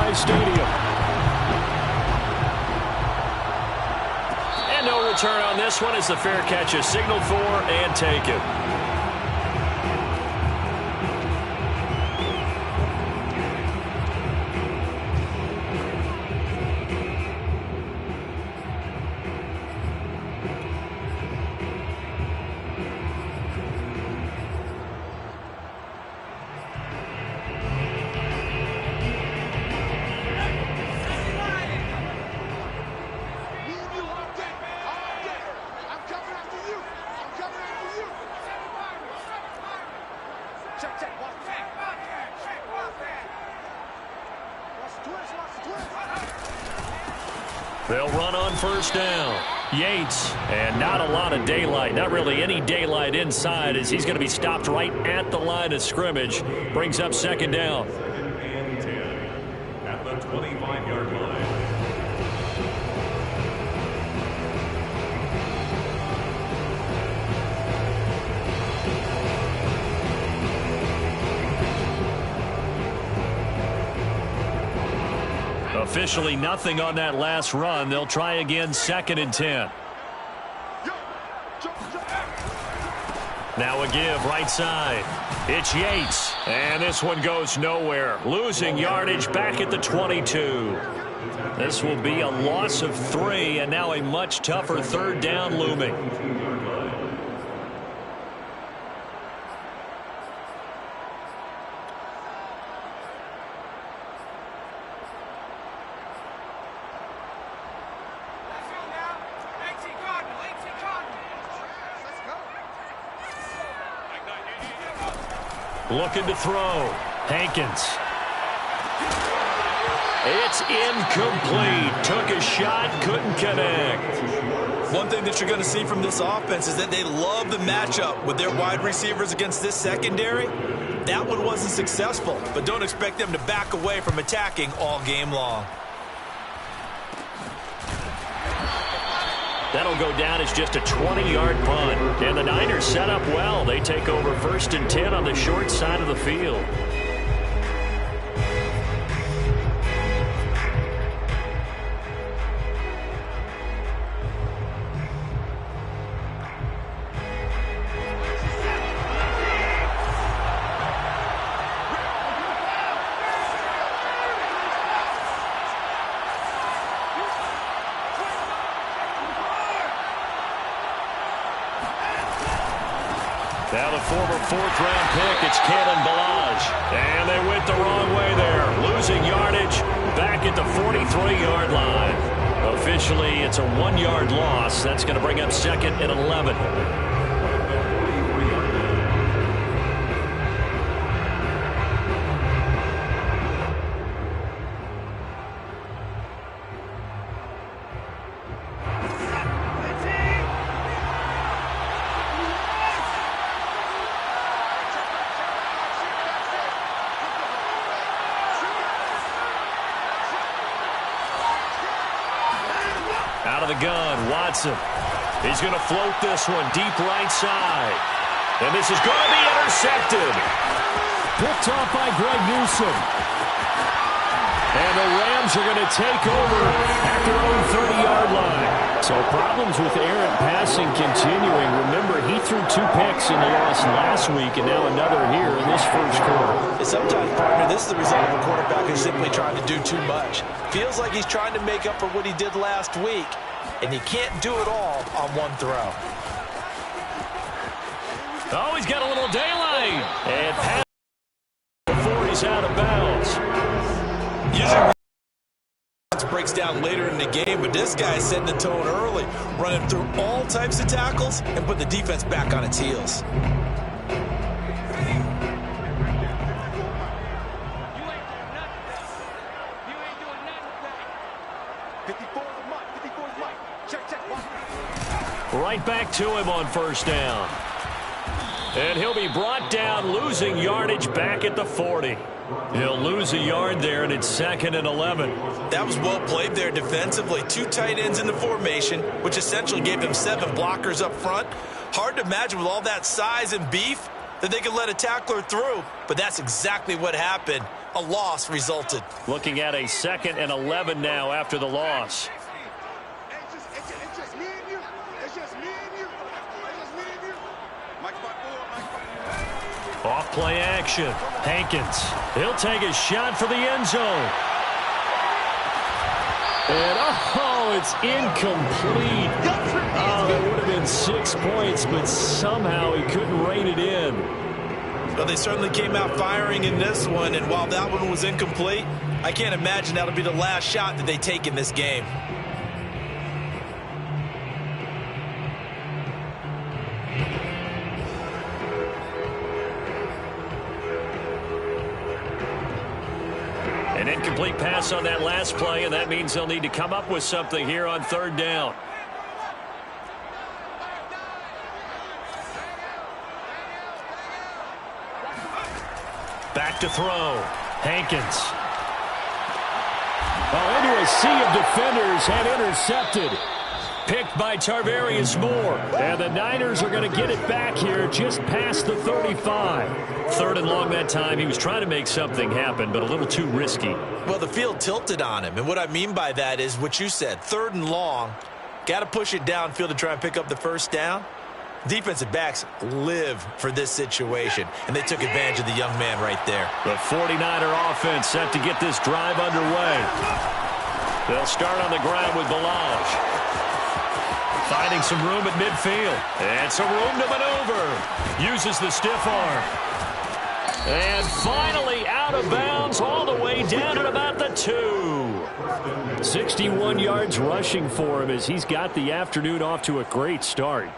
SoFi Stadium. And no return on this one as the fair catch is signaled for and taken. They'll run on first down. Yates, and not a lot of daylight, not really any daylight inside as he's going to be stopped right at the line of scrimmage. Brings up second down. At the 25-yard line. Officially nothing on that last run. They'll try again, 2nd and 10. Now a give right side. It's Yates. And this one goes nowhere. Losing yardage back at the 22. This will be a loss of 3, and now a much tougher 3rd down looming. Looking to throw. Hankins. It's incomplete. Took a shot, couldn't connect. One thing that you're going to see from this offense is that they love the matchup with their wide receivers against this secondary. That one wasn't successful, but don't expect them to back away from attacking all game long. That'll go down as just a 20-yard punt. And the Niners set up well. They take over 1st and 10 on the short side of the field. Now the former 4th-round pick, it's Kalen Ballage. And they went the wrong way there. Losing yardage back at the 43-yard line. Officially, it's a 1-yard loss. That's going to bring up 2nd and 11. Out of the gun, Watson. He's going to float this one deep right side. And this is going to be intercepted. Picked off by Greg Newsome. And the Rams are going to take over at their own 30-yard line. So problems with errant passing continuing. Remember, he threw 2 picks in the loss last week and now another here in this first quarter. And sometimes, partner, this is the result of a quarterback who's simply trying to do too much. Feels like he's trying to make up for what he did last week, and he can't do it all on one throw. Oh, he's got a little daylight. And pass before he's out of bounds. Usually breaks down later in the game, but this guy is setting the tone early, running through all types of tackles and put the defense back on its heels. Right back to him on first down. And he'll be brought down, losing yardage back at the 40. He'll lose a yard there, and it's 2nd and 11. That was well played there defensively. 2 tight ends in the formation, which essentially gave them 7 blockers up front. Hard to imagine with all that size and beef that they could let a tackler through, but that's exactly what happened. A loss resulted. Looking at a 2nd and 11 now after the loss. It's just me and you. It's just me and you. It's just me and you. Mike spot 4. Off play action. Hankins. He'll take a shot for the end zone. And it's incomplete. Oh, that would have been 6 points, but somehow he couldn't rein it in. Well, they certainly came out firing in this one, and while that one was incomplete, I can't imagine that'll be the last shot that they take in this game. An incomplete pass on that last play, and that means they'll need to come up with something here on 3rd down. Back to throw. Hankins. Into a sea of defenders and intercepted. Picked by Tarvarius Moore. And the Niners are going to get it back here just past the 35. 3rd and long that time. He was trying to make something happen, but a little too risky. Well, the field tilted on him, and what I mean by that is what you said. 3rd and long. Got to push it downfield to try and pick up the 1st down. Defensive backs live for this situation, and they took advantage of the young man right there. The 49er offense set to get this drive underway. They'll start on the ground with Ballage. Finding some room at midfield. And some room to maneuver. Uses the stiff arm. And finally out of bounds all the way down at about the 2. 61 yards rushing for him as he's got the afternoon off to a great start.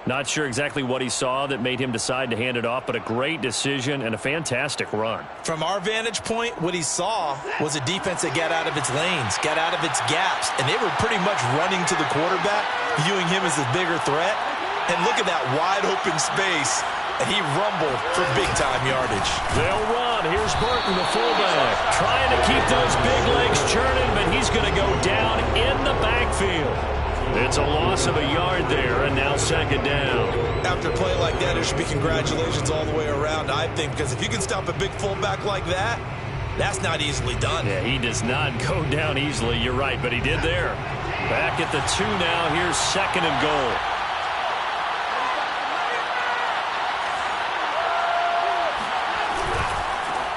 Not sure exactly what he saw that made him decide to hand it off, but a great decision and a fantastic run. From our vantage point, what he saw was a defense that got out of its lanes, got out of its gaps, and they were pretty much running to the quarterback, viewing him as a bigger threat. And look at that wide open space, and he rumbled for big-time yardage. They'll run. Here's Burton, the fullback, trying to keep those big legs churning, but he's going to go down in the backfield. It's a loss of a yard there, and now 2nd down. After a play like that, there should be congratulations all the way around, I think, because if you can stop a big fullback like that, that's not easily done. Yeah, he does not go down easily. You're right, but he did there. Back at the 2 now. Here's 2nd and goal.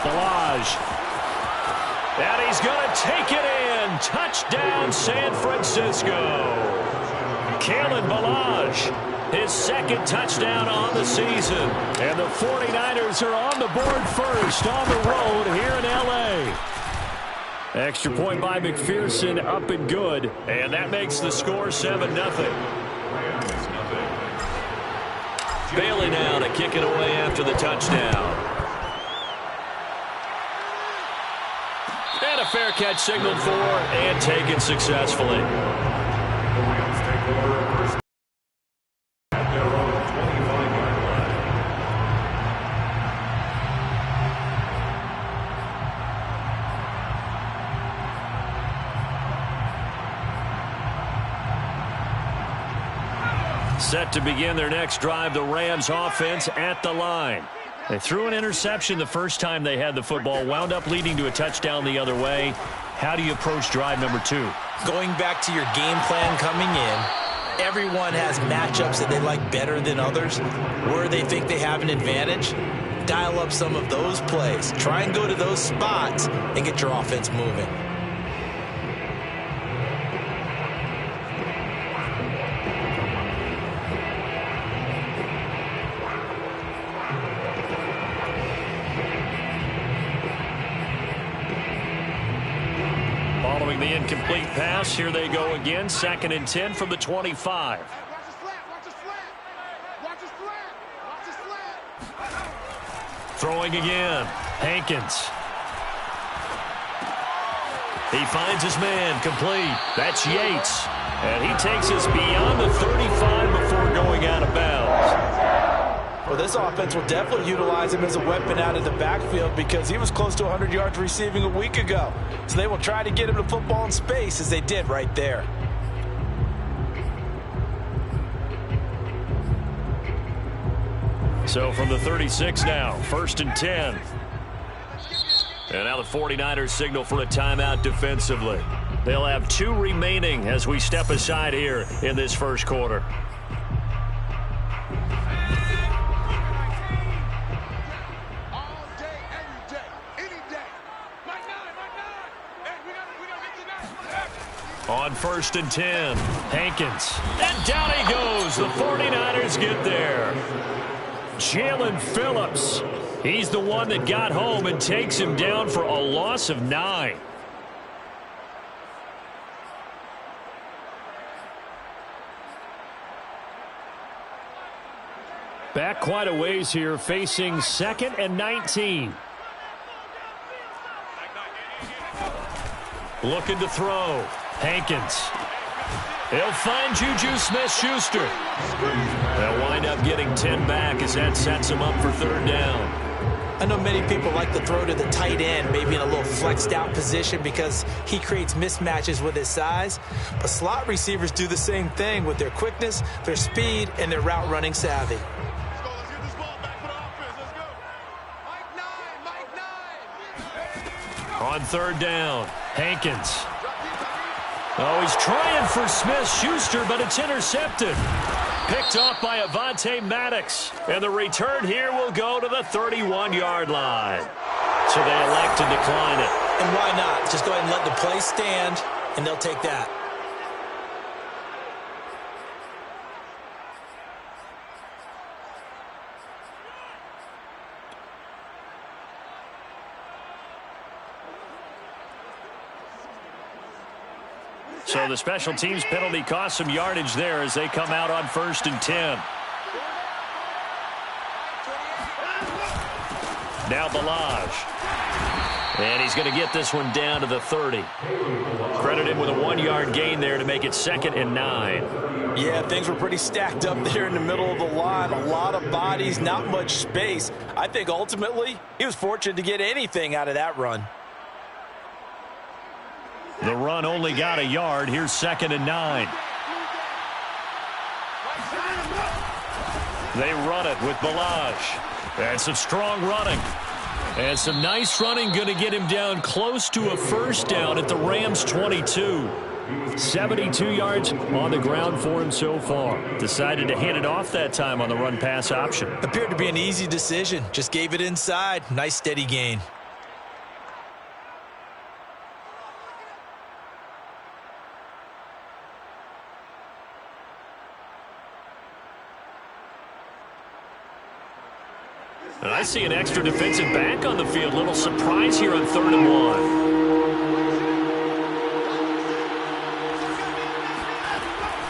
Ballage. And he's going to take it in. Touchdown, San Francisco. Kalen Ballage, his 2nd touchdown on the season. And the 49ers are on the board first on the road here in L.A. Extra point by McPherson, up and good. And that makes the score 7-0. Bailey now to kick it away after the touchdown. And a fair catch signaled for and taken successfully. Set to begin their next drive, the Rams offense at the line. They threw an interception the first time they had the football, wound up leading to a touchdown the other way. How do you approach drive number 2? Going back to your game plan coming in, everyone has matchups that they like better than others. Where they think they have an advantage, dial up some of those plays. Try and go to those spots and get your offense moving. Following the incomplete pass, here they go again. 2nd and 10 from the 25. Watch his flat. Watch his flat. Watch his flat. Watch his flat. Throwing again. Hankins. He finds his man complete. That's Yates. And he takes us beyond the 35 before going out of bounds. Well, this offense will definitely utilize him as a weapon out of the backfield because he was close to 100 yards receiving a week ago. So they will try to get him the football in space as they did right there. So from the 36 now, 1st and 10. And now the 49ers signal for a timeout defensively. They'll have 2 remaining as we step aside here in this first quarter. On 1st and 10, Hankins. And down he goes. The 49ers get there. Jalen Phillips. He's the one that got home and takes him down for a loss of 9. Back quite a ways here, facing 2nd and 19. Looking to throw. Hankins. He'll find Juju Smith-Schuster. They'll wind up getting 10 back as that sets him up for 3rd down. I know many people like to throw to the tight end, maybe in a little flexed out position because he creates mismatches with his size. But slot receivers do the same thing with their quickness, their speed, and their route running savvy. Let's get this ball back for the offense. Let's go. Mike 9. On 3rd down, Hankins. Oh, he's trying for Smith-Schuster, but it's intercepted. Picked off by Avonte Maddox. And the return here will go to the 31-yard line. So they elect to decline it. And why not? Just go ahead and let the play stand, and they'll take that. So the special teams penalty cost some yardage there as they come out on 1st and 10. Now Ballage. And he's going to get this one down to the 30. Credited with a 1-yard gain there to make it 2nd and 9. Yeah, things were pretty stacked up there in the middle of the line. A lot of bodies, not much space. I think ultimately he was fortunate to get anything out of that run. The run only got a yard. Here's 2nd and 9. They run it with Ballage. And some strong running. And some nice running going to get him down close to a 1st down at the Rams' 22. 72 yards on the ground for him so far. Decided to hand it off that time on the run-pass option. Appeared to be an easy decision. Just gave it inside. Nice steady gain. And I see an extra defensive back on the field. Little surprise here on 3rd and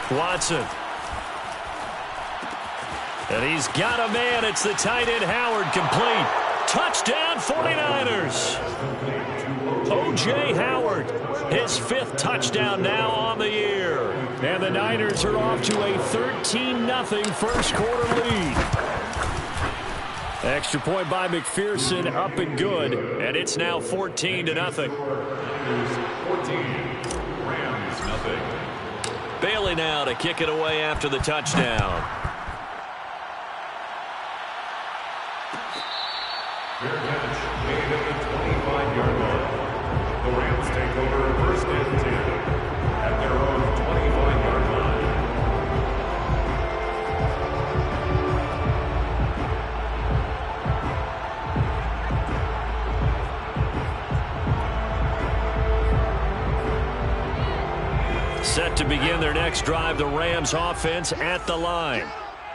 1. Watson. And he's got a man. It's the tight end Howard, complete. Touchdown 49ers. O.J. Howard, his 5th touchdown now on the year. And the Niners are off to a 13-0 first quarter lead. Extra point by McPherson, up and good, and it's now 14-0. Bailey now to kick it away after the touchdown. Fair catch made at the 25-yard line. The Rams take over 1st and 10 at their own 25-yard line. Set to begin their next drive, the Rams offense at the line.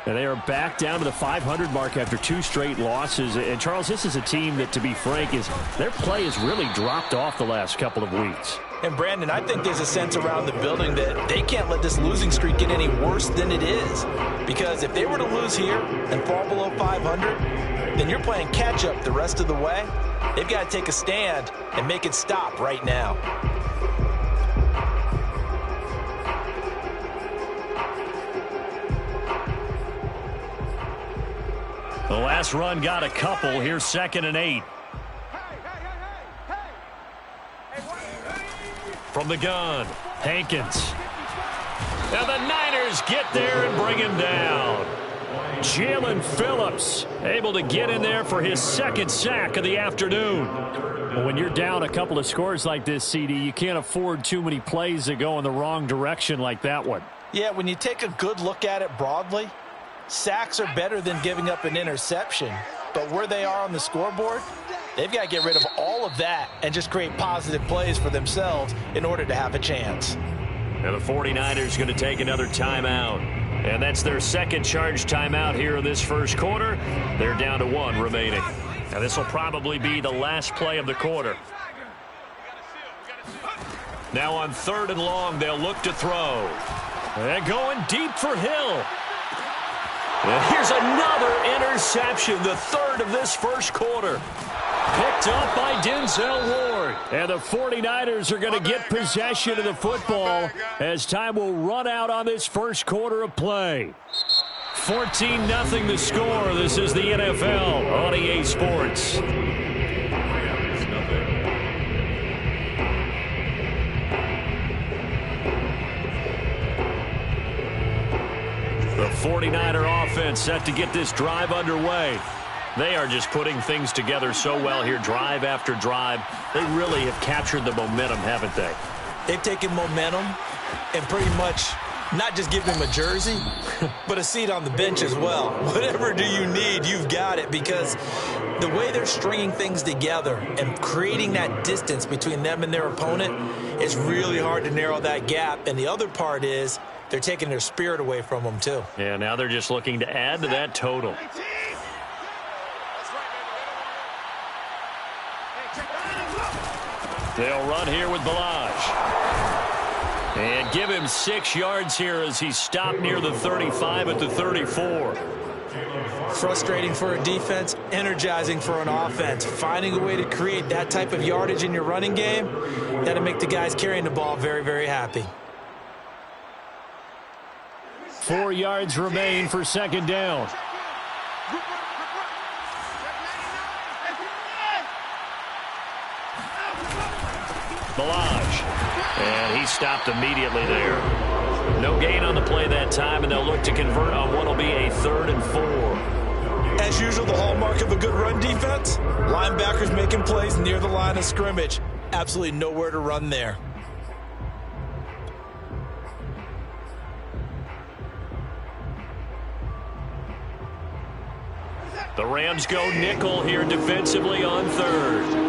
And they are back down to the 500 mark after 2 straight losses. And, Charles, this is a team that, to be frank, their play has really dropped off the last couple of weeks. And, Brandon, I think there's a sense around the building that they can't let this losing streak get any worse than it is. Because if they were to lose here and fall below 500, then you're playing catch-up the rest of the way. They've got to take a stand and make it stop right now. The last run got a couple. Here's 2nd and 8. From the gun, Hankins. And the Niners get there and bring him down. Jalen Phillips able to get in there for his second sack of the afternoon. Well, when you're down a couple of scores like this, CD, you can't afford too many plays that go in the wrong direction like that one. Yeah, when you take a good look at it broadly, sacks are better than giving up an interception. But where they are on the scoreboard, they've got to get rid of all of that and just create positive plays for themselves in order to have a chance. And the 49ers going to take another timeout. And that's their second charge timeout here in this first quarter. They're down to 1 remaining. And this will probably be the last play of the quarter. Now on 3rd and long, they'll look to throw. And going deep for Hill. And here's another interception, the 3rd of this first quarter. Picked up by Denzel Ward. And the 49ers are going to get possession of the football as time will run out on this first quarter of play. 14-0 the score. This is the NFL on EA Sports. The 49er offense set to get this drive underway. They are just putting things together so well here, drive after drive. They really have captured the momentum, haven't they? They've taken momentum and pretty much not just given them a jersey, but a seat on the bench as well. Whatever do you need, you've got it, because the way they're stringing things together and creating that distance between them and their opponent is really hard to narrow that gap. And the other part is they're taking their spirit away from them, too. Yeah, now they're just looking to add to that total. They'll run here with Balaj. And give him 6 yards here as he's stopped near the 35 at the 34. Frustrating for a defense, energizing for an offense. Finding a way to create that type of yardage in your running game, that'll make the guys carrying the ball very, very happy. 4 yards remain for 2nd down. Balaj. And he stopped immediately there. No gain on the play that time, and they'll look to convert on what will be a 3rd and 4. As usual, the hallmark of a good run defense, linebackers making plays near the line of scrimmage. Absolutely nowhere to run there. The Rams go nickel here defensively on 3rd.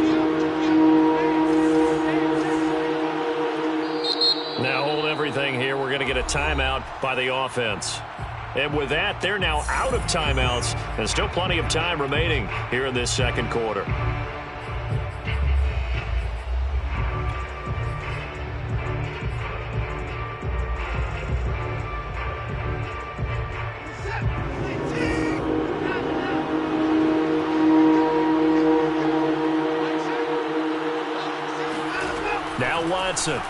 Now hold everything here. We're going to get a timeout by the offense. And with that, they're now out of timeouts. And still plenty of time remaining here in this second quarter. Now Watson.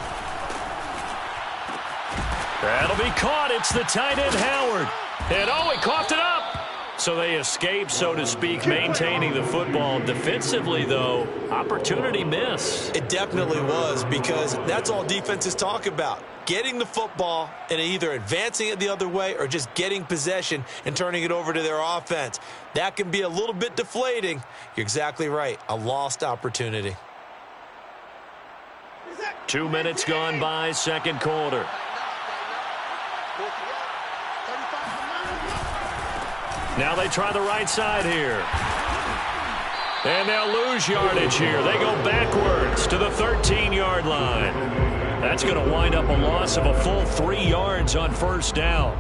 That'll be caught. It's the tight end, Howard. And oh, he coughed it up. So they escape, so to speak, maintaining the football. Defensively, though, opportunity miss. It definitely was, because that's all defenses talk about. Getting the football and either advancing it the other way or just getting possession and turning it over to their offense. That can be a little bit deflating. You're exactly right. A lost opportunity. 2 minutes gone by, second quarter. Now they try the right side here. And they'll lose yardage here. They go backwards to the 13-yard line. That's going to wind up a loss of a full 3 yards on 1st down.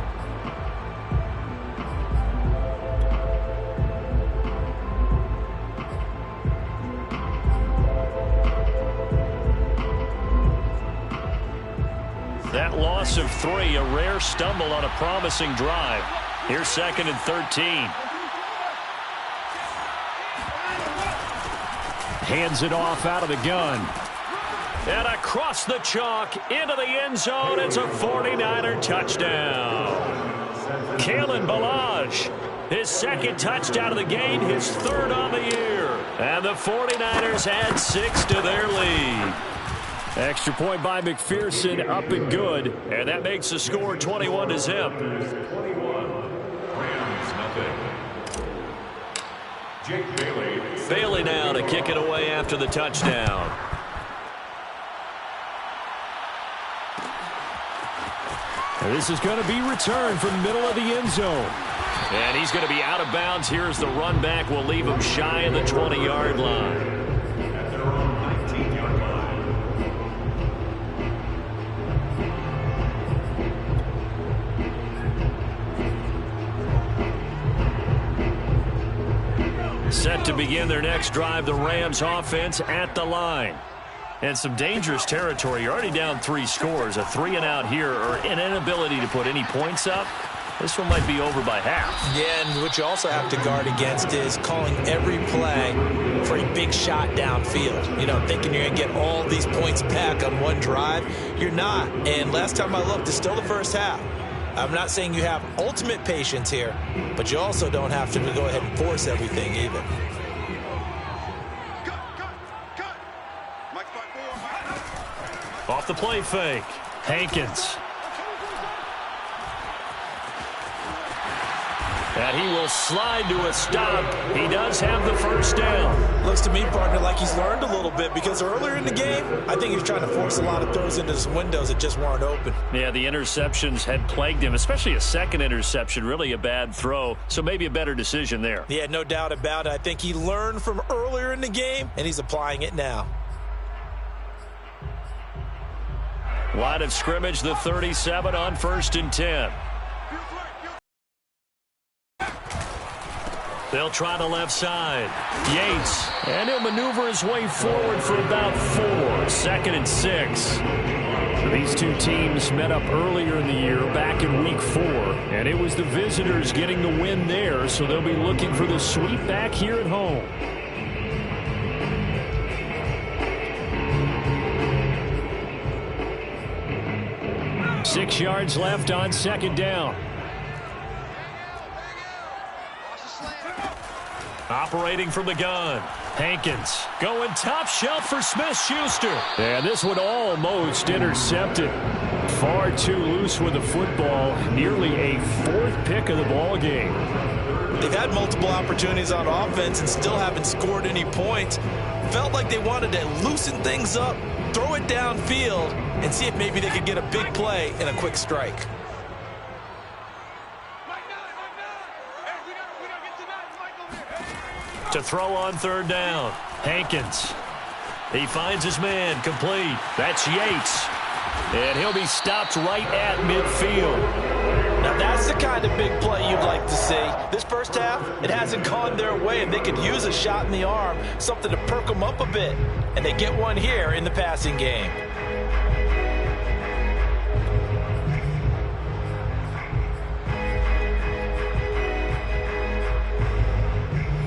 That loss of 3, a rare stumble on a promising drive. Here's 2nd and 13. Hands it off out of the gun. And across the chalk into the end zone. It's a 49er touchdown. Kalen Balaj, his 2nd touchdown of the game, his 3rd on the year. And the 49ers add 6 to their lead. Extra point by McPherson, up and good. And that makes the score 21-0. Jake Bailey. Bailey now to kick it away after the touchdown. And this is going to be returned from the middle of the end zone. And he's going to be out of bounds. Here's the run back. We'll leave him shy of the 20-yard line. At their own 19-yard line. Set to begin their next drive, the Rams offense at the line. And some dangerous territory. You're already down 3 scores. A 3-and-out here or an inability to put any points up. This one might be over by half. Yeah, and what you also have to guard against is calling every play for a big shot downfield. You know, thinking you're going to get all these points back on one drive. You're not. And last time I looked, it's still the first half. I'm not saying you have ultimate patience here, but you also don't have to go ahead and force everything either. Off the play fake. Hankins. And he will slide to a stop. He does have the first down. Looks to me, partner, like he's learned a little bit because earlier in the game, I think he was trying to force a lot of throws into his windows that just weren't open. Yeah, the interceptions had plagued him, especially a second interception, really a bad throw. So maybe a better decision there. Yeah, no doubt about it. I think he learned from earlier in the game, and he's applying it now. Line of scrimmage, the 37 on 1st and 10. They'll try the left side. Yates. And he'll maneuver his way forward for about 4. 2nd and 6. These two teams met up earlier in the year, back in week 4. And it was the visitors getting the win there, so they'll be looking for the sweep back here at home. Six yards left on 2nd down. Operating from the gun. Hankins going top shelf for Smith-Schuster. And this one almost intercepted. Far too loose with the football. Nearly a 4th pick of the ball game. They've had multiple opportunities on offense and still haven't scored any points. Felt like they wanted to loosen things up, throw it downfield, and see if maybe they could get a big play and a quick strike. To throw on 3rd down. Hankins. He finds his man, complete. That's Yates. And he'll be stopped right at midfield. Now that's the kind of big play you'd like to see. This first half, it hasn't gone their way, and they could use a shot in the arm, something to perk them up a bit. And they get one here in the passing game.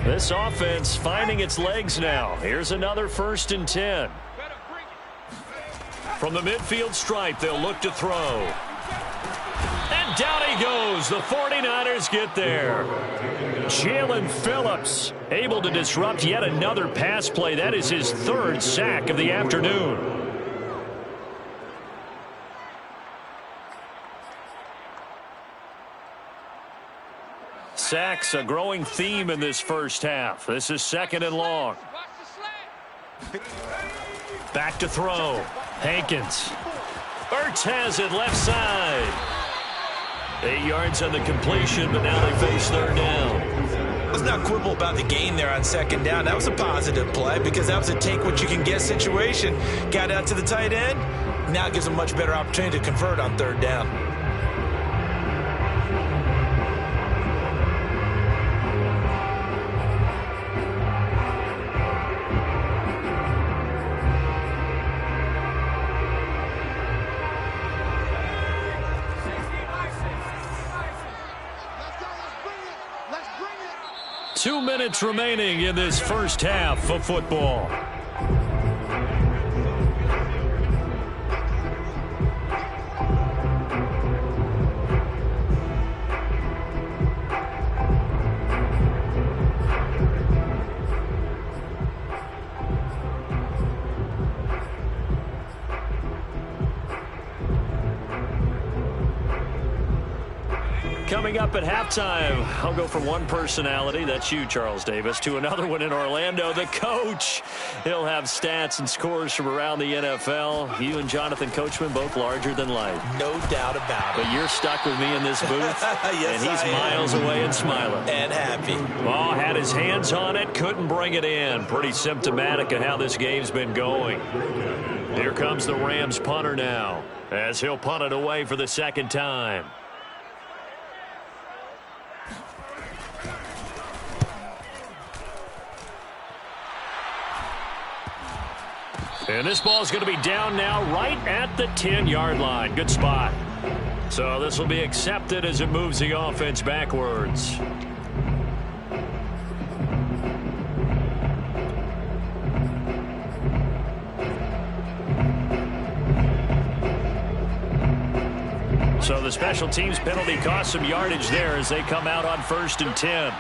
This offense finding its legs now. Here's another 1st and 10. From the midfield stripe, they'll look to throw. And down he goes. The 49ers get there. Jalen Phillips able to disrupt yet another pass play. That is his 3rd sack of the afternoon. Sacks, a growing theme in this first half. This is 2nd and long. Back to throw. Hankins. Ertz has it left side. 8 yards on the completion, but now they face 3rd down. Let's not quibble about the gain there on 2nd down. That was a positive play because that was a take-what-you-can-get situation. Got out to the tight end. Now it gives them a much better opportunity to convert on 3rd down. Let's bring it. 2 minutes remaining in this first half of football. Coming up at halftime, I'll go from one personality, that's you, Charles Davis, to another one in Orlando, the coach. He'll have stats and scores from around the NFL. You and Jonathan Coachman, both larger than life. No doubt about it. But you're stuck with me in this booth, yes, and he's miles away and smiling. And happy. Oh, had his hands on it, couldn't bring it in. Pretty symptomatic of how this game's been going. Here comes the Rams punter now, as he'll punt it away for the second time. And this ball is going to be down now right at the 10-yard line. Good spot. So this will be accepted as it moves the offense backwards. So the special teams penalty cost some yardage there as they come out on 1st and 10.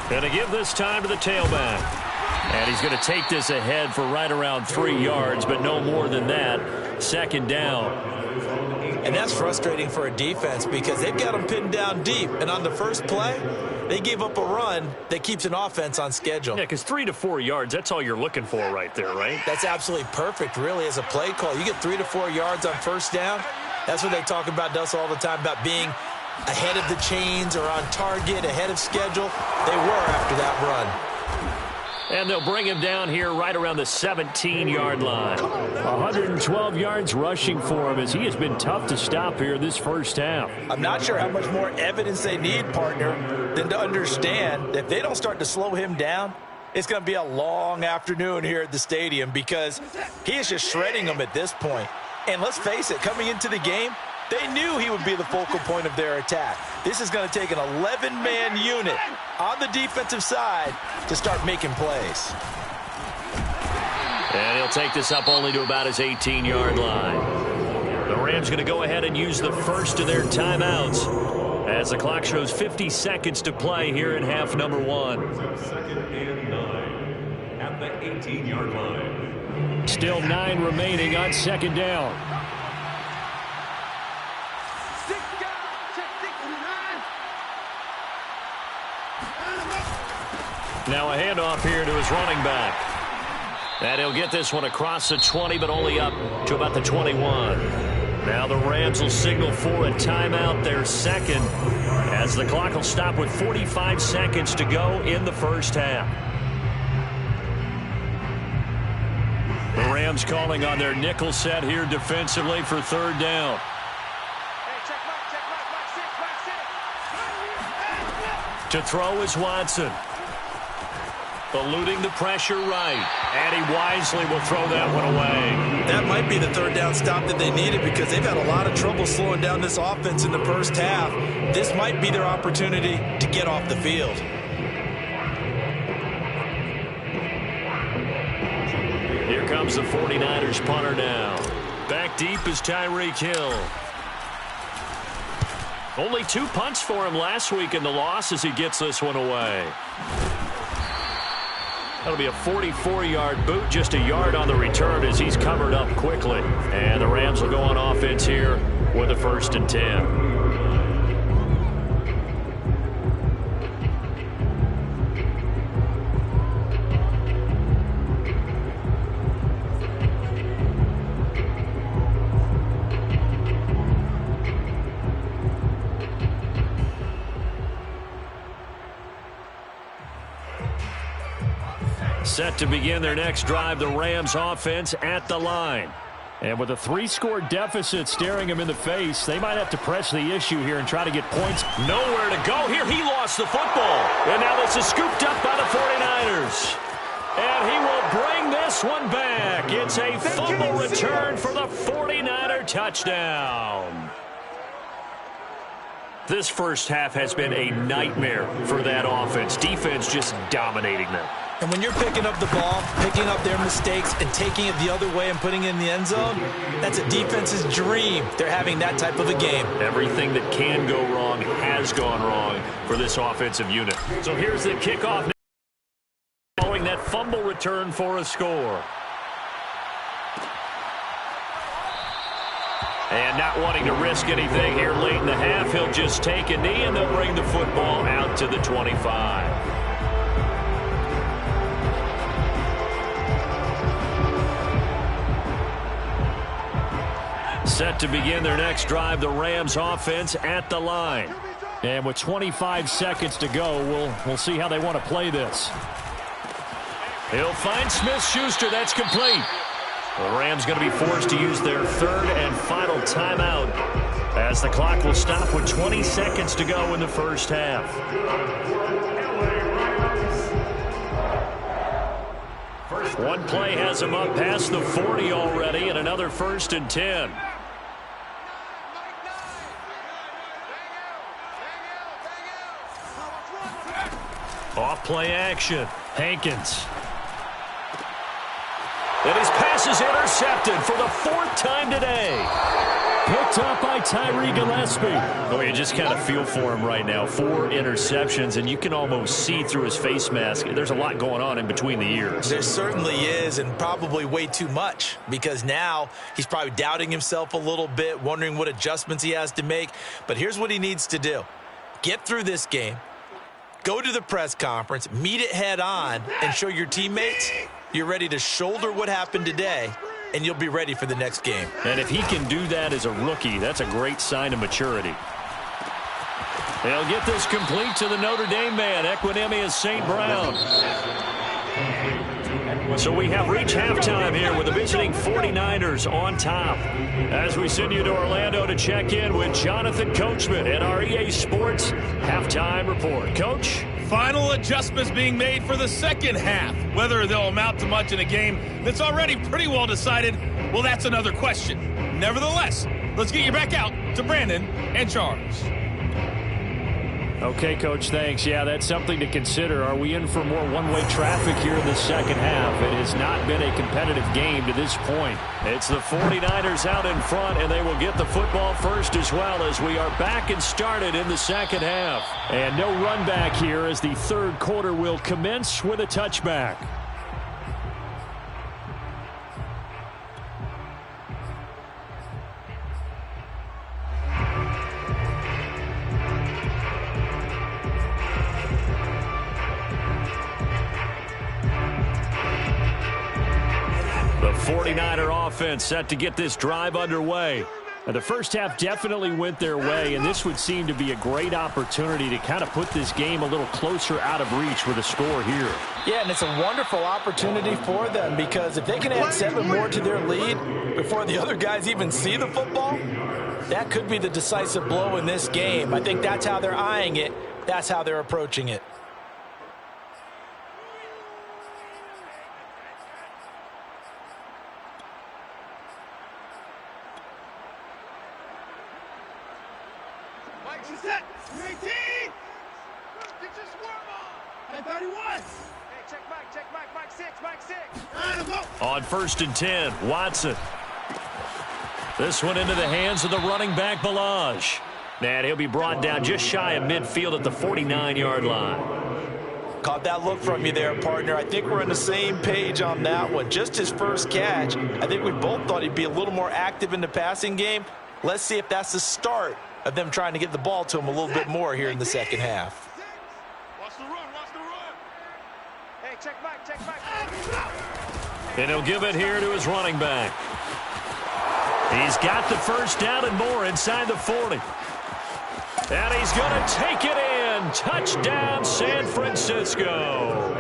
Going to give this time to the tailback. And he's going to take this ahead for right around 3 yards, but no more than that. 2nd down. And that's frustrating for a defense because they've got them pinned down deep. And on the first play, they gave up a run that keeps an offense on schedule. Yeah, because 3 to 4 yards, that's all you're looking for right there, right? That's absolutely perfect, really, as a play call. You get 3 to 4 yards on 1st down. That's what they talk about, Dust, all the time, about being ahead of the chains or on target, ahead of schedule. They were after that run. And they'll bring him down here right around the 17-yard line. 112 yards rushing for him as he has been tough to stop here this first half. I'm not sure how much more evidence they need, partner, than to understand that if they don't start to slow him down, it's going to be a long afternoon here at the stadium because he is just shredding them at this point. And let's face it, coming into the game, they knew he would be the focal point of their attack. This is going to take an 11-man unit on the defensive side to start making plays. And he'll take this up only to about his 18-yard line. The Rams going to go ahead and use the first of their timeouts as the clock shows 50 seconds to play here in half number 1. 2nd and 9 at the 18-yard line. Still 9 remaining on 2nd down. Now a handoff here to his running back. And he'll get this one across the 20, but only up to about the 21. Now the Rams will signal for a timeout, their second, as the clock will stop with 45 seconds to go in the first half. The Rams calling on their nickel set here defensively for 3rd down. To throw is Watson. Eluding the pressure right. And he wisely will throw that one away. That might be the 3rd down stop that they needed because they've had a lot of trouble slowing down this offense in the first half. This might be their opportunity to get off the field. Here comes the 49ers punter now. Back deep is Tyreek Hill. Only 2 punts for him last week in the loss as he gets this one away. That'll be a 44-yard boot, just a yard on the return as he's covered up quickly. And the Rams will go on offense here with a 1st and 10. Set to begin their next drive, the Rams offense at the line. And with a 3-score deficit staring him in the face, they might have to press the issue here and try to get points. Nowhere to go here. He lost the football. And now this is scooped up by the 49ers. And he will bring this one back. It's a fumble return for the 49er touchdown. This first half has been a nightmare for that offense. Defense just dominating them. And when you're picking up the ball, picking up their mistakes, and taking it the other way and putting it in the end zone, that's a defense's dream. They're having that type of a game. Everything that can go wrong has gone wrong for this offensive unit. So here's the kickoff following that fumble return for a score. And not wanting to risk anything here late in the half, he'll just take a knee, and they'll bring the football out to the 25. Set to begin their next drive, the Rams offense at the line. And with 25 seconds to go, we'll see how they want to play this. He'll find Smith-Schuster. That's complete. The Rams going to be forced to use their third and final timeout as the clock will stop with 20 seconds to go in the first half. One play has him up past the 40 already, and another 1st and 10. Off play action. Hankins. And his pass is intercepted for the 4th time today. Picked up by Tyree Gillespie. Oh, you just kind of feel for him right now. 4 interceptions, and you can almost see through his face mask. There's a lot going on in between the ears. There certainly is, and probably way too much, because now he's probably doubting himself a little bit, wondering what adjustments he has to make. But here's what he needs to do. Get through this game, go to the press conference, meet it head on, and show your teammates you're ready to shoulder what happened today, and you'll be ready for the next game. And if he can do that as a rookie, that's a great sign of maturity. They'll get this complete to the Notre Dame man, Equanimeous St. Brown. So we have reached halftime here with the visiting 49ers on top. As we send you to Orlando to check in with Jonathan Coachman at our EA Sports Halftime Report. Coach? Final adjustments being made for the second half. Whether they'll amount to much in a game that's already pretty well decided, well, that's another question. Nevertheless, let's get you back out to Brandon and Charles. Okay, Coach, thanks. Yeah, that's something to consider. Are we in for more one-way traffic here in the second half? It has not been a competitive game to this point. It's the 49ers out in front, and they will get the football first as well as we are back and started in the second half. And no run back here as the third quarter will commence with a touchback. The 49er offense set to get this drive underway. Now, the first half definitely went their way, and this would seem to be a great opportunity to kind of put this game a little closer out of reach with a score here. Yeah, and it's a wonderful opportunity for them, because if they can add 7 more to their lead before the other guys even see the football, that could be the decisive blow in this game. I think that's how they're eyeing it. That's how they're approaching it. Set. 18. Get your swarm on. Hey, 31. Hey, check Mike 6, Mike 6. On 1st and 10, Watson. This one into the hands of the running back, Ballage. And he'll be brought down just shy of midfield at the 49-yard line. Caught that look from you there, partner. I think we're on the same page on that one. Just his first catch. I think we both thought he'd be a little more active in the passing game. Let's see if that's the start of them trying to get the ball to him a little bit more here in the second half. Watch the run, watch the run. Hey, check Mike. And he'll give it here to his running back. He's got the first down and more inside the 40. And he's going to take it in. Touchdown, San Francisco.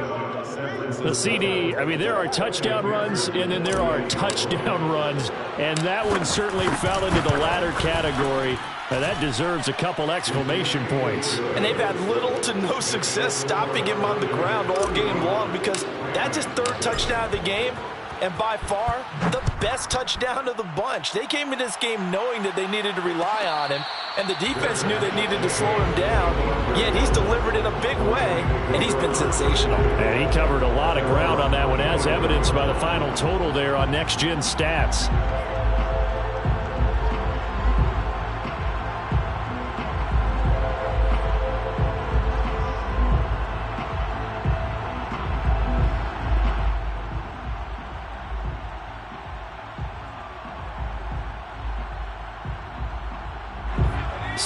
The CD, I mean, there are touchdown runs, and then there are touchdown runs. And that one certainly fell into the latter category. Now that deserves a couple exclamation points. And they've had little to no success stopping him on the ground all game long, because that's his 3rd touchdown of the game, and by far the best touchdown of the bunch. They came in this game knowing that they needed to rely on him, and the defense knew they needed to slow him down, yet he's delivered in a big way, and he's been sensational. And he covered a lot of ground on that one, as evidenced by the final total there on Next Gen Stats.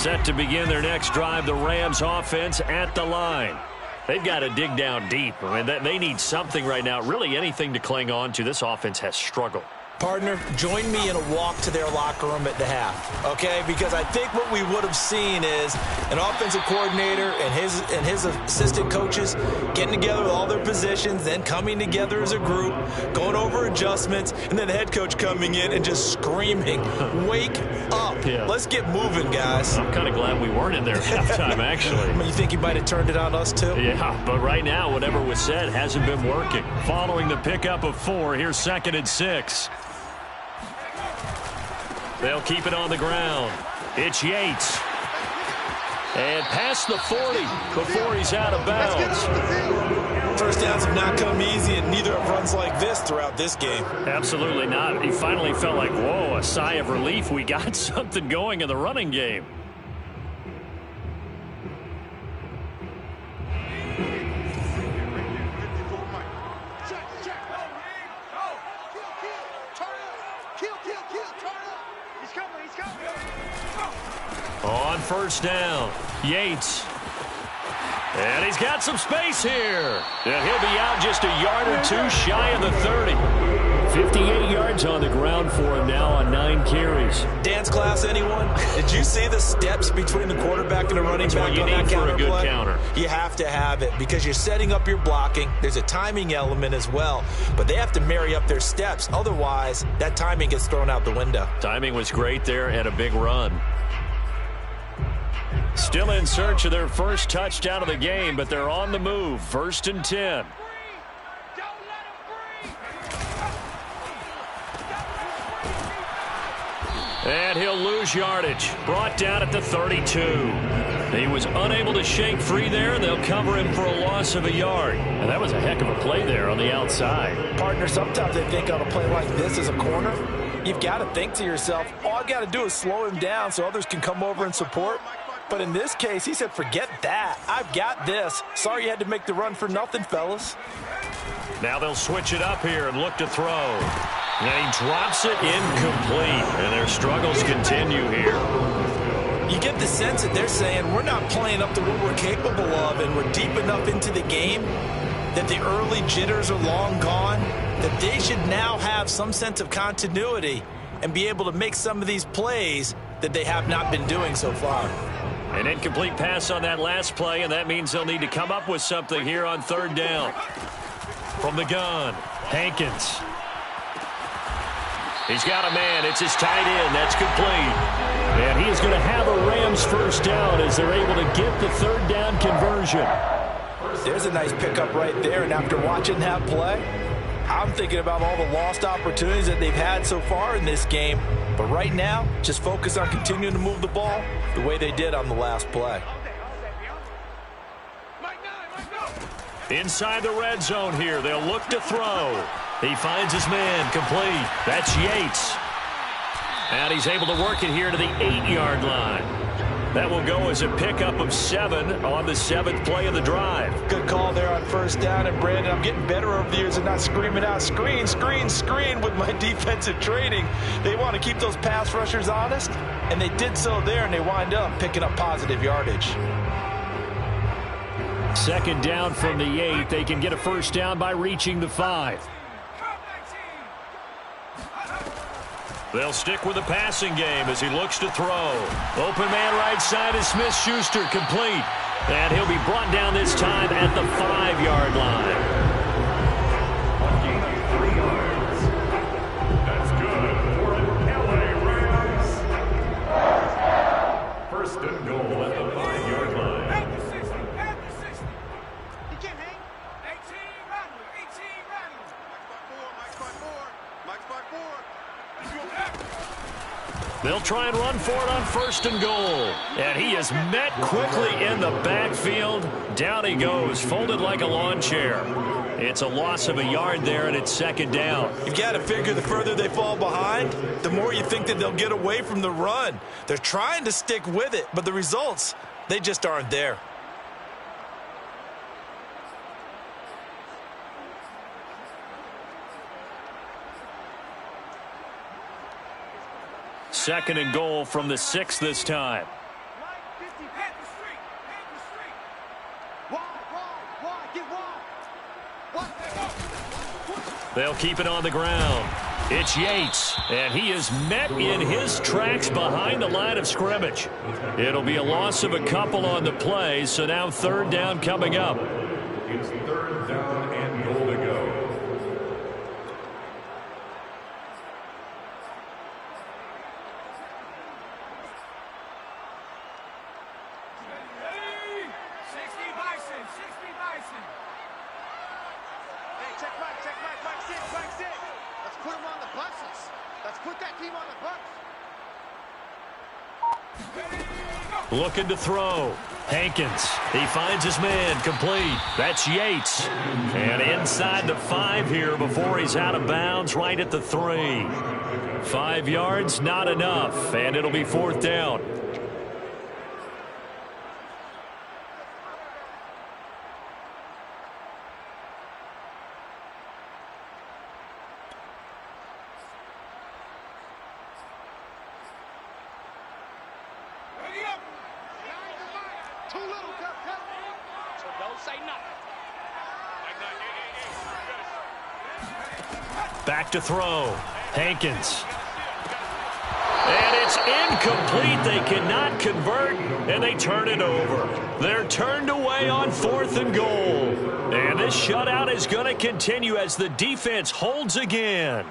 Set to begin their next drive, the Rams offense at the line. They've got to dig down deep. I mean, they need something right now, really anything to cling on to. This offense has struggled. Partner, join me in a walk to their locker room at the half, okay? Because I think what we would have seen is an offensive coordinator and his assistant coaches getting together with all their positions, then coming together as a group, going over adjustments, and then the head coach coming in and just screaming, wake up. Yeah. Let's get moving, guys. I'm kind of glad we weren't in there at halftime, actually. I mean, you think he might have turned it on us, too? Yeah, but right now, whatever was said hasn't been working. Following the pickup of 4, here's 2nd and 6. They'll keep it on the ground. It's Yates. And past the 40 before he's out of bounds. First downs have not come easy, and neither have runs like this throughout this game. Absolutely not. He finally felt like, whoa, a sigh of relief. We got something going in the running game. On first down, Yates. And he's got some space here. And he'll be out just a yard or two shy of the 30. 58 yards on the ground for him now on 9 carries. Dance class, anyone? Did you see the steps between the quarterback and the running back on that counter play? That's what you need for a good counter. You have to have it because you're setting up your blocking. There's a timing element as well, but they have to marry up their steps. Otherwise, that timing gets thrown out the window. Timing was great there and a big run. Still in search of their first touchdown of the game, but they're on the move. 1st and 10. And he'll lose yardage. Brought down at the 32. He was unable to shake free there, and they'll cover him for a loss of a yard. And that was a heck of a play there on the outside. Partner, sometimes they think on a play like this as a corner, you've got to think to yourself, all I got to do is slow him down so others can come over and support. But in this case, he said, forget that. I've got this. Sorry you had to make the run for nothing, fellas. Now they'll switch it up here and look to throw. And he drops it incomplete. And their struggles continue here. You get the sense that they're saying we're not playing up to what we're capable of, and we're deep enough into the game that the early jitters are long gone, that they should now have some sense of continuity and be able to make some of these plays that they have not been doing so far. An incomplete pass on that last play, and that means they'll need to come up with something here on 3rd down. From the gun, Hankins. He's got a man. It's his tight end. That's complete. And he is going to have a Rams first down as they're able to get the 3rd down conversion. There's a nice pickup right there, and after watching that play, I'm thinking about all the lost opportunities that they've had so far in this game. But right now, just focus on continuing to move the ball the way they did on the last play. Inside the red zone here, they'll look to throw. He finds his man, complete. That's Yates. And he's able to work it here to the 8-yard line. That will go as a pickup of 7 on the 7th play of the drive. Good call there on first down. And, Brandon, I'm getting better over the years and not screaming out, screen, screen, screen with my defensive training. They want to keep those pass rushers honest, and they did so there, and they wind up picking up positive yardage. 2nd down from the 8. They can get a first down by reaching the 5. They'll stick with the passing game as he looks to throw. Open man right side is Smith-Schuster, complete. And he'll be brought down this time at the 5-yard line. Gain of 3 yards. That's good for an LA Rams. 1st and goal at the 5-yard line. He can't hang. 18 Randall. Mike spot 4. They'll try and run for it on 1st and goal. And he is met quickly in the backfield. Down he goes, folded like a lawn chair. It's a loss of a yard there, and it's 2nd down. You've got to figure the further they fall behind, the more you think that they'll get away from the run. They're trying to stick with it, but the results, they just aren't there. Second and goal from the 6 this time. They'll keep it on the ground. It's Yates, and he is met in his tracks behind the line of scrimmage. It'll be a loss of a couple on the play, so now third down coming up. It's third down and goal to go. Looking to throw. Hankins. He finds his man. Complete. That's Yates. And inside the 5 here before he's out of bounds, right at the 3. 5 yards, not enough. And it'll be fourth down. Back to throw. Hankins. And it's incomplete. They cannot convert, and they turn it over. They're turned away on 4th and goal. And this shutout is going to continue as the defense holds again.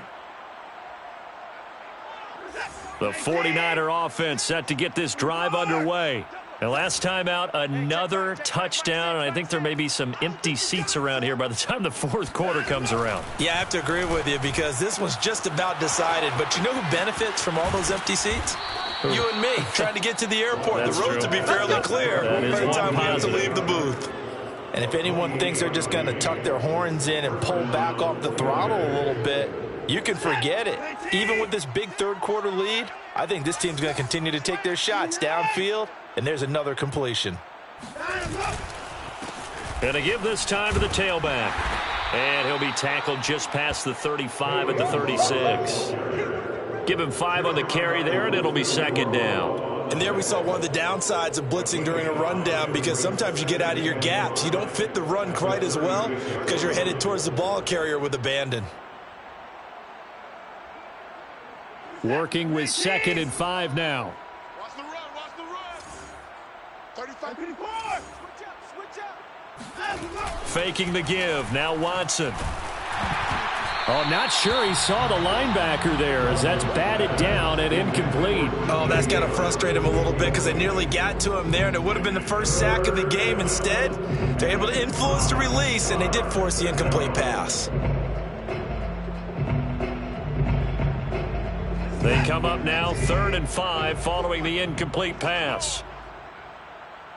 The 49er offense set to get this drive underway. And last time out, another touchdown, and I think there may be some empty seats around here by the time the fourth quarter comes around. Yeah, I have to agree with you because this was just about decided. But you know who benefits from all those empty seats? You and me, trying to get to the airport. That's the roads true. will be fairly clear That is by the one time we have to positive. leave the booth. And if anyone thinks they're just going to tuck their horns in and pull back off the throttle a little bit, you can forget it. Even with this big third quarter lead, I think this team's going to continue to take their shots downfield. And there's another completion. And to give this time to the tailback. And he'll be tackled just past the 35 at the 36. Give him 5 on the carry there, and it'll be second down. And there we saw one of the downsides of blitzing during a rundown because sometimes you get out of your gaps. You don't fit the run quite as well because you're headed towards the ball carrier with abandon. Working with 2nd and 5 now. Watch the run, watch the run. 35, 54. Switch up. Faking the give. Now Watson. Oh, not sure he saw the linebacker there as that's batted down and incomplete. Oh, that's got to frustrate him a little bit because they nearly got to him there, and it would have been the first sack of the game. Instead, they're able to influence the release, and they did force the incomplete pass. They come up now 3rd and 5 following the incomplete pass.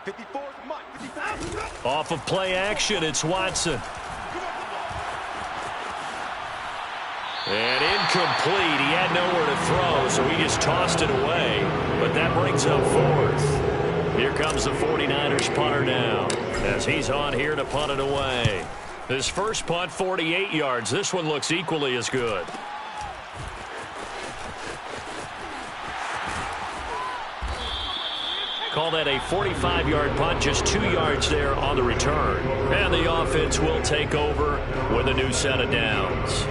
54 is Mike. 55. Off of play action, it's Watson. And incomplete. He had nowhere to throw, so he just tossed it away. But that brings up 4th. Here comes the 49ers punter now as he's on here to punt it away. His first punt, 48 yards. This one looks equally as good. Call that a 45-yard punt, just 2 yards there on the return. And the offense will take over with a new set of downs.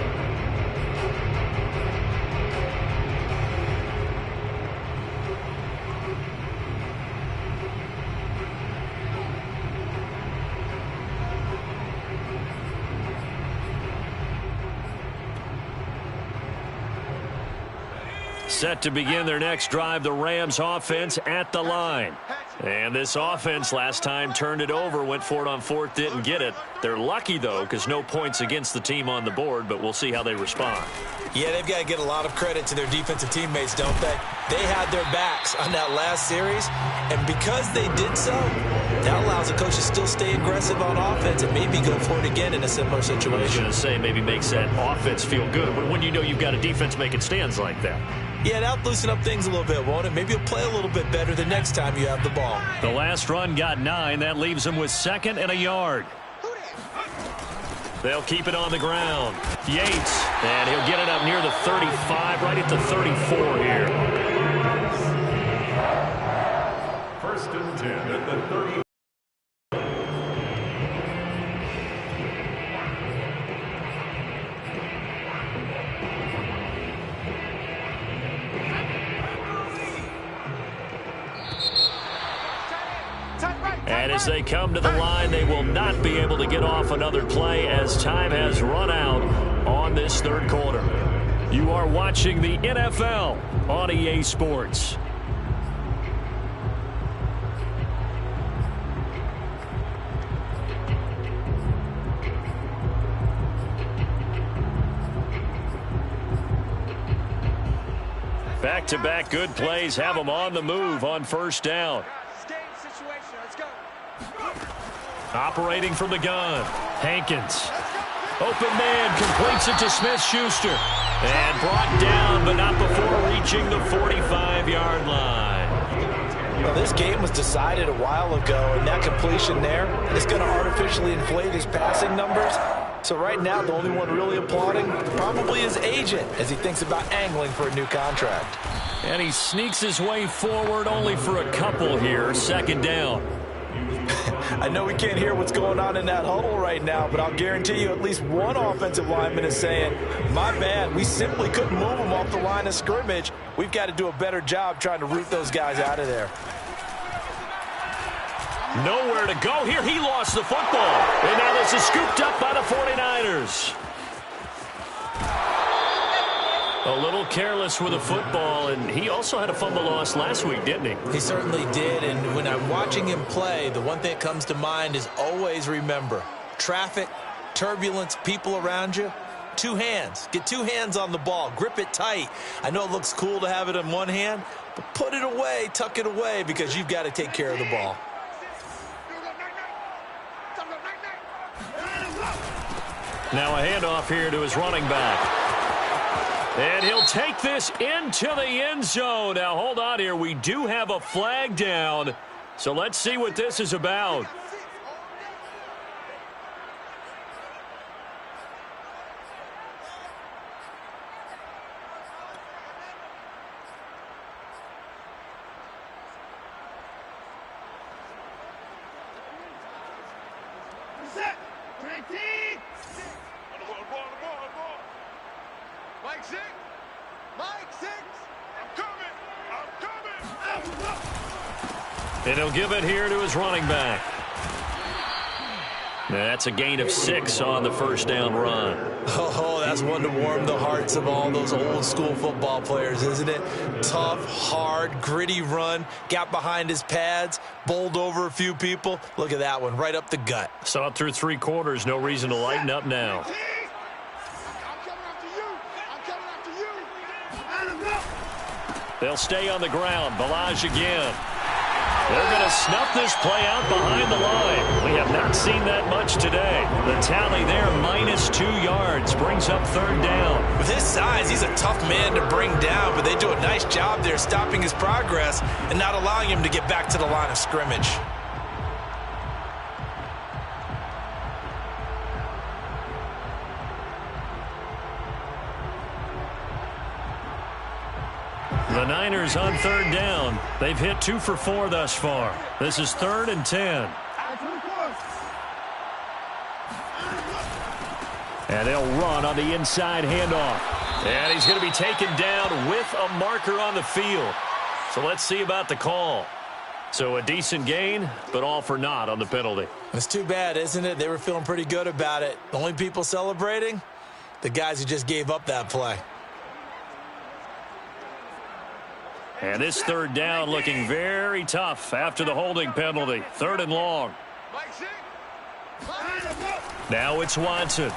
Set to begin their next drive, the Rams offense at the line. And this offense last time turned it over, went for it on 4th, didn't get it. They're lucky, though, because no points against the team on the board, but we'll see how they respond. Yeah, they've got to get a lot of credit to their defensive teammates, don't they? They had their backs on that last series, and because they did so, that allows the coach to still stay aggressive on offense and maybe go for it again in a similar I was situation. going to say maybe makes that offense feel good, but when you know you've got a defense making stands like that. Yeah, that'll loosen up things a little bit, won't it? Maybe you'll play a little bit better the next time you have the ball. The last run got 9. That leaves them with 2nd and a yard. They'll keep it on the ground. Yates, and he'll get it up near the 35, right at the 34 here. first and 10 at the 30. And as they come to the line, they will not be able to get off another play as time has run out on this third quarter. You are watching the NFL on EA Sports. Back-to-back good plays have them on the move on first down. Operating from the gun, Hankins. Open man completes it to Smith-Schuster. And brought down, but not before reaching the 45-yard line. Well, this game was decided a while ago, and that completion there is going to artificially inflate his passing numbers. So right now, the only one really applauding probably his agent as he thinks about angling for a new contract. And he sneaks his way forward only for a couple here. Second down. I know we can't hear what's going on in that huddle right now, but I'll guarantee you at least one offensive lineman is saying, my bad, we simply couldn't move them off the line of scrimmage. We've got to do a better job trying to root those guys out of there. Nowhere to go here. He lost the football. And now this is scooped up by the 49ers. A little careless with a football, and he also had a fumble loss last week, didn't he? He certainly did, and when I'm watching him play, the one thing that comes to mind is always remember, traffic, turbulence, people around you, two hands. Get two hands on the ball. Grip it tight. I know it looks cool to have it in one hand, but put it away, tuck it away, because you've got to take care of the ball. Now a handoff here to his running back. And he'll take this into the end zone. Now, hold on here. We do have a flag down. So let's see what this is about. And he'll give it here to his running back. That's a gain of 6 on the first down run. Oh, that's one to warm the hearts of all those old school football players, isn't it? Tough, hard, gritty run. Got behind his pads, bowled over a few people. Look at that one, right up the gut. Saw it through 3 quarters. No reason to lighten up now. They'll stay on the ground. Ballage again. They're going to snuff this play out behind the line. We have not seen that much today. The tally there, -2 yards, brings up third down. With his size, he's a tough man to bring down, but they do a nice job there stopping his progress and not allowing him to get back to the line of scrimmage. The Niners on third down. They've hit 2 for 4 thus far. This is 3rd and 10. And they'll run on the inside handoff. And he's going to be taken down with a marker on the field. So let's see about the call. So a decent gain, but all for naught on the penalty. It's too bad, isn't it? They were feeling pretty good about it. The only people celebrating? The guys who just gave up that play. And this third down looking very tough after the holding penalty. 3rd and long. Now it's Watson.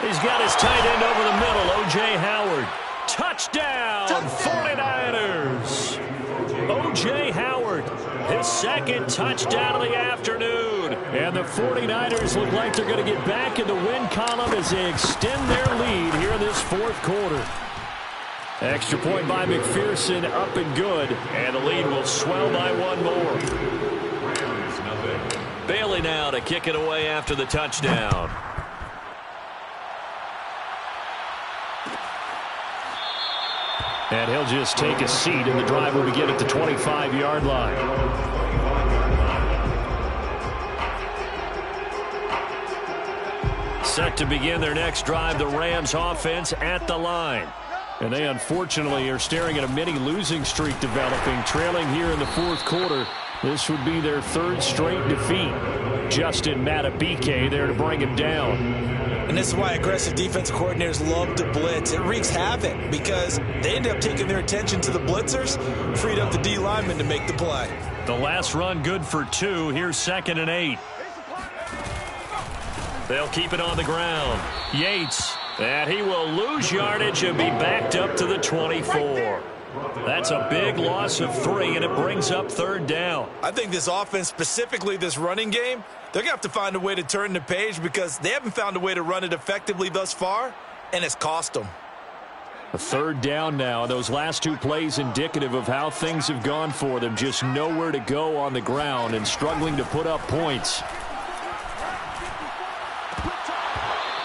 He's got his tight end over the middle, O.J. Howard. Touchdown, 49ers. O.J. Howard, his 2nd touchdown of the afternoon. And the 49ers look like they're going to get back in the win column as they extend their lead here in this 4th quarter. Extra point by McPherson, up and good. And the lead will swell by 1 more. Bailey now to kick it away after the touchdown. And he'll just take a seat, and the drive will begin at the 25-yard line. Set to begin their next drive, the Rams offense at the line. And they unfortunately are staring at a mini losing streak developing, trailing here in the fourth quarter. This would be their third straight defeat. Justin Madubuike there to bring him down. And this is why aggressive defensive coordinators love to blitz. It wreaks havoc because they end up taking their attention to the blitzers, freed up the D lineman to make the play. The last run good for 2. Here's 2nd and 8. They'll keep it on the ground. Yates, and he will lose yardage and be backed up to the 24. That's a big loss of 3, and it brings up 3rd down. I think this offense, specifically this running game, they're going to have to find a way to turn the page because they haven't found a way to run it effectively thus far, and it's cost them. A 3rd down now. Those last 2 plays indicative of how things have gone for them. Just nowhere to go on the ground and struggling to put up points.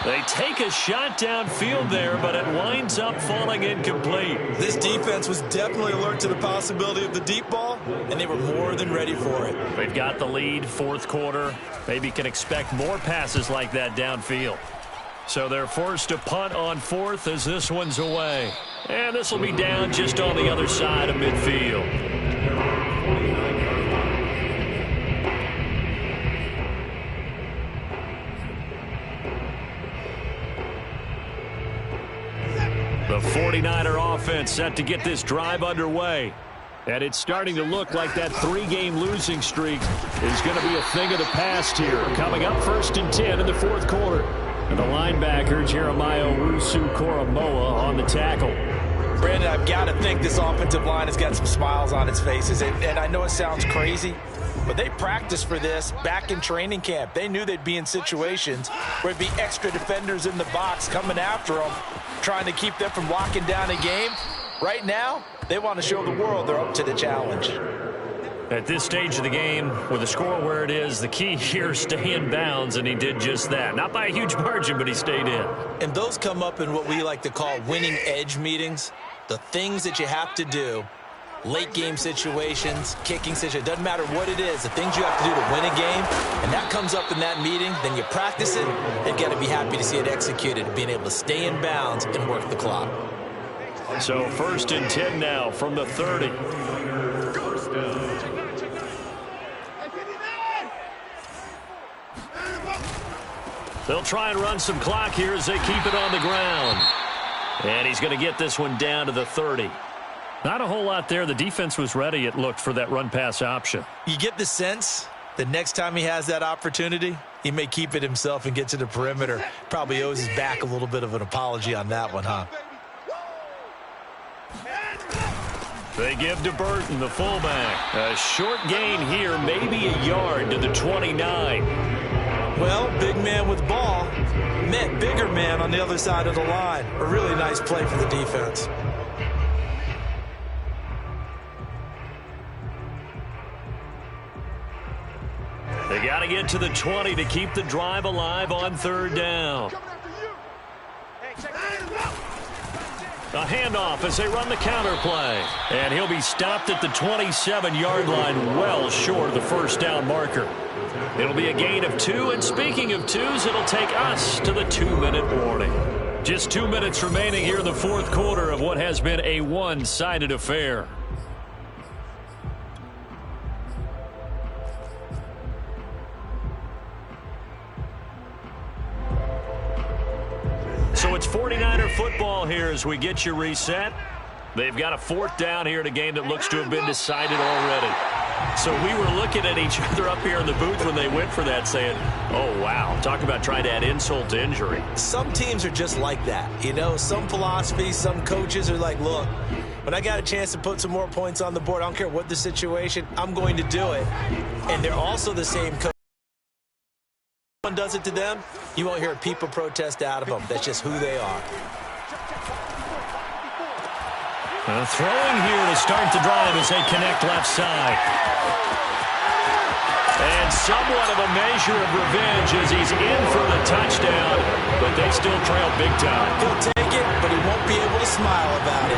They take a shot downfield there, but it winds up falling incomplete. This defense was definitely alert to the possibility of the deep ball, and they were more than ready for it. They've got the lead, fourth quarter. Maybe can expect more passes like that downfield. So they're forced to punt on 4th as this one's away. And this will be down just on the other side of midfield. The 49er offense set to get this drive underway. And it's starting to look like that 3-game losing streak is going to be a thing of the past here. Coming up 1st and 10 in the fourth quarter. And the linebacker, Jeremiah Owusu-Koramoah, on the tackle. Brandon, I've got to think this offensive line has got some smiles on its faces. And I know it sounds crazy, but they practiced for this back in training camp. They knew they'd be in situations where there'd be extra defenders in the box coming after them, trying to keep them from locking down a game. Right now, they want to show the world they're up to the challenge. At this stage of the game, with the score where it is, the key here is stay in bounds, and he did just that. Not by a huge margin, but he stayed in. And those come up in what we like to call winning edge meetings. The things that you have to do, late game situations, kicking situations, doesn't matter what it is, the things you have to do to win a game, and that comes up in that meeting, then you practice it, and got to be happy to see it executed, being able to stay in bounds and work the clock. So 1st and 10 now from the 30. They'll try and run some clock here as they keep it on the ground. And he's going to get this one down to the 30. Not a whole lot there. The defense was ready, it looked, for that run-pass option. You get the sense that next time he has that opportunity, he may keep it himself and get to the perimeter. Probably owes his back a little bit of an apology on that one, huh? They give to Burton, the fullback. A short gain here, maybe a yard to the 29. Well, big man with ball met bigger man on the other side of the line. A really nice play for the defense. They got to get to the 20 to keep the drive alive on 3rd down. A handoff as they run the counter play. And he'll be stopped at the 27-yard line, well short of the 1st down marker. It'll be a gain of 2, and speaking of 2s, it'll take us to the 2-minute warning. Just 2 minutes remaining here in the fourth quarter of what has been a one-sided affair. So it's 49er football here as we get you reset. They've got a 4th down here in a game that looks to have been decided already. So we were looking at each other up here in the booth when they went for that saying, oh, wow, talk about trying to add insult to injury. Some teams are just like that. You know, some philosophies, some coaches are like, look, when I got a chance to put some more points on the board, I don't care what the situation, I'm going to do it. And they're also the same coach. If someone does it to them, you won't hear a people protest out of them. That's just who they are. Throwing here to start the drive as they connect left side. And And somewhat of a measure of revenge as he's in for the touchdown, but they still trail big time. He'll take it, but he won't be able to smile about it.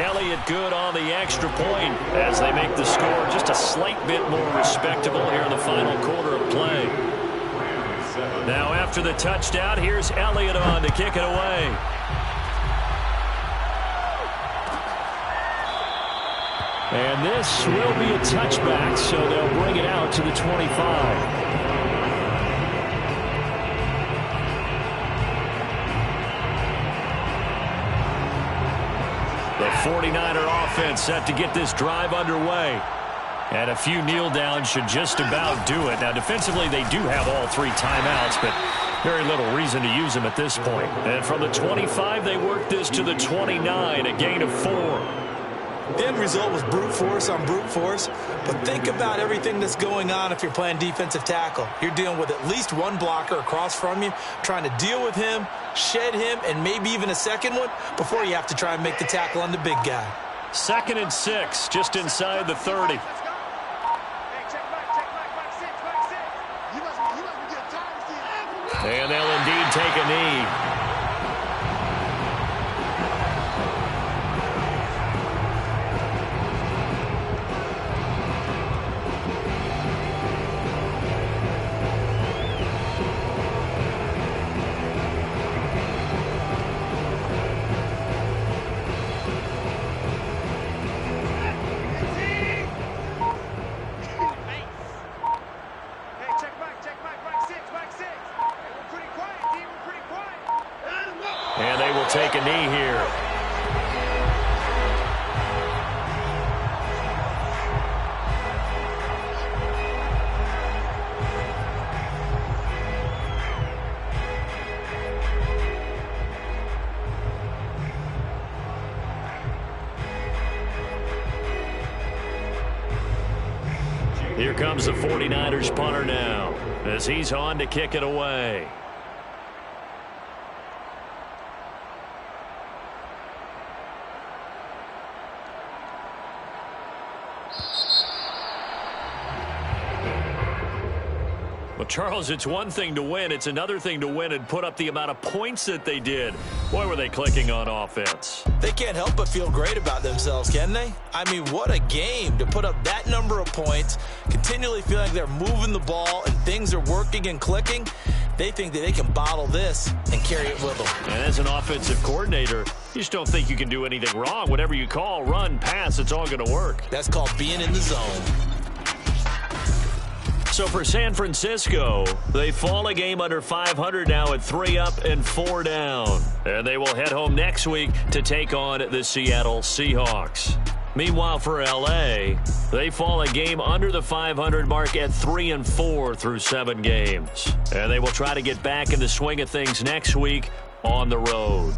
Elliott good on the extra point as they make the score just a slight bit more respectable here in the final quarter of play. Now after the touchdown, here's Elliott on to kick it away. And this will be a touchback, so they'll bring it out to the 25. The 49er offense set to get this drive underway. And a few kneel downs should just about do it. Now, defensively, they do have all 3 timeouts, but very little reason to use them at this point. And from the 25, they work this to the 29, a gain of 4. The end result was brute force on brute force, but think about everything that's going on if you're playing defensive tackle. You're dealing with at least one blocker across from you, trying to deal with him, shed him, and maybe even a second one before you have to try and make the tackle on the big guy. 2nd and 6, just inside the 30. And they'll indeed take a knee. And they will take a knee here. Here comes the 49ers punter now as he's on to kick it away. Well, Charles, it's one thing to win. It's another thing to win and put up the amount of points that they did. Boy, were they clicking on offense. They can't help but feel great about themselves, can they? I mean, what a game to put up that number of points, continually feeling like they're moving the ball and things are working and clicking. They think that they can bottle this and carry it with them. And as an offensive coordinator, you just don't think you can do anything wrong. Whatever you call, run, pass, it's all going to work. That's called being in the zone. So for San Francisco, they fall a game under 500 now at 3 up and 4 down. And they will head home next week to take on the Seattle Seahawks. Meanwhile, for L.A., they fall a game under the 500 mark at 3 and 4 through 7 games. And they will try to get back in the swing of things next week on the road.